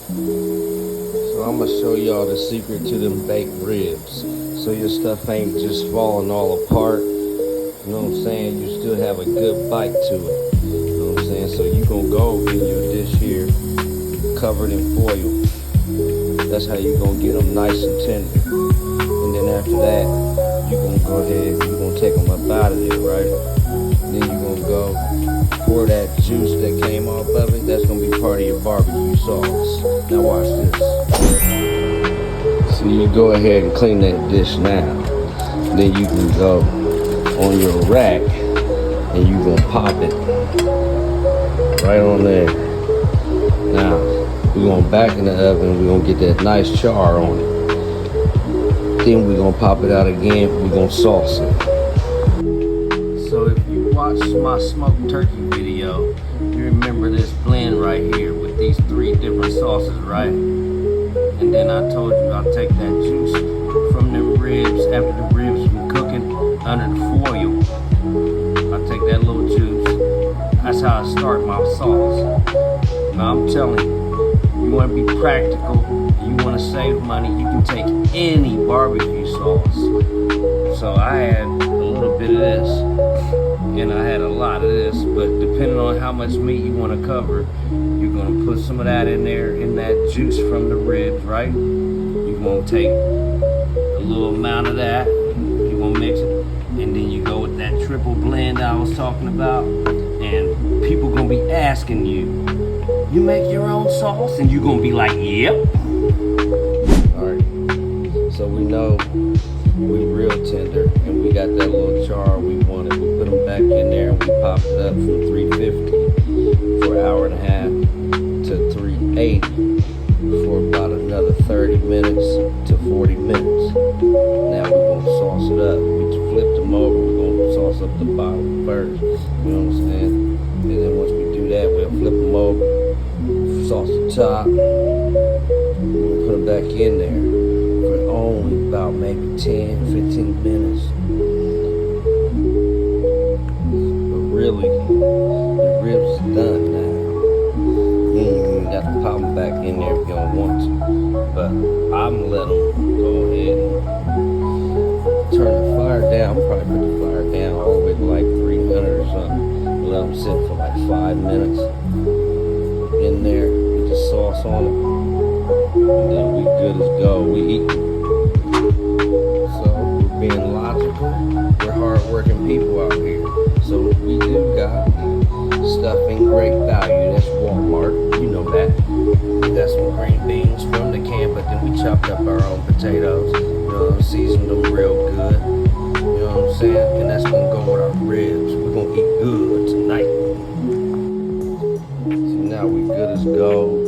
So I'm gonna show y'all the secret to them baked ribs. So your stuff ain't just falling all apart. You know what I'm saying? You still have a good bite to it. You know what I'm saying? So you gonna go in your dish here, covered in foil. That's how you gonna get them nice and tender. And then after that, you gonna go ahead, you gonna take them up out of there, right? Then you gonna go pour that juice that came off of it. That's gonna be part of your barbecue sauce. Now watch this. So you go ahead and clean that dish now. Then you can go on your rack and you gonna pop it right on there. Now we're gonna back in the oven. We're gonna get that nice char on it. Then we're gonna pop it out again. We're gonna sauce it. So if you watched my smoked turkey video, you remember this blend right here with these 3 different sauces, right? And then I told you I'll take that juice from them ribs after the ribs been cooking under the foil. I take that little juice. That's how I start my sauce. Now I'm telling you, you want to be practical, you want to save money, you can take any barbecue sauce. So I had a little bit of this, and I had a lot of this, but depending on how much meat you want to cover, you're going to put some of that in there, in that juice from the ribs, right? You're going to take a little amount of that, you're going to mix it, and then you go with that triple blend I was talking about, and people going to be asking you, you make your own sauce? And you're going to be like, yep. Alright, so we know we real tender, and we got that little char we wanted. We put them back in there, and we popped it up from 350 for an hour and a half to 380 for about another 30 minutes to 40 minutes. Now we're going to sauce it up. We flipped them over. We're going to sauce up the bottom first. You know what I'm saying? And then once we do that, we'll flip them over, sauce the top. We'll put them back in there for only about maybe 10-15 minutes. But really, the ribs is done now. You ain't even got to pop them back in there if you don't want to. But I'm gonna let them go ahead and turn the fire down. I'm probably put the fire down all the way to like 300 or something. Let them sit for like 5 minutes in there with the sauce on it. And then we good as go. We eat. So we're being logical. We're hard-working people out here. So we do got stuff in great value. That's Walmart. You know that. We got some green beans from the can, but then we chopped up our own potatoes. You know, seasoned them real good. You know what I'm saying? And that's gonna go with our ribs. We're gonna eat good tonight. So now we good as gold.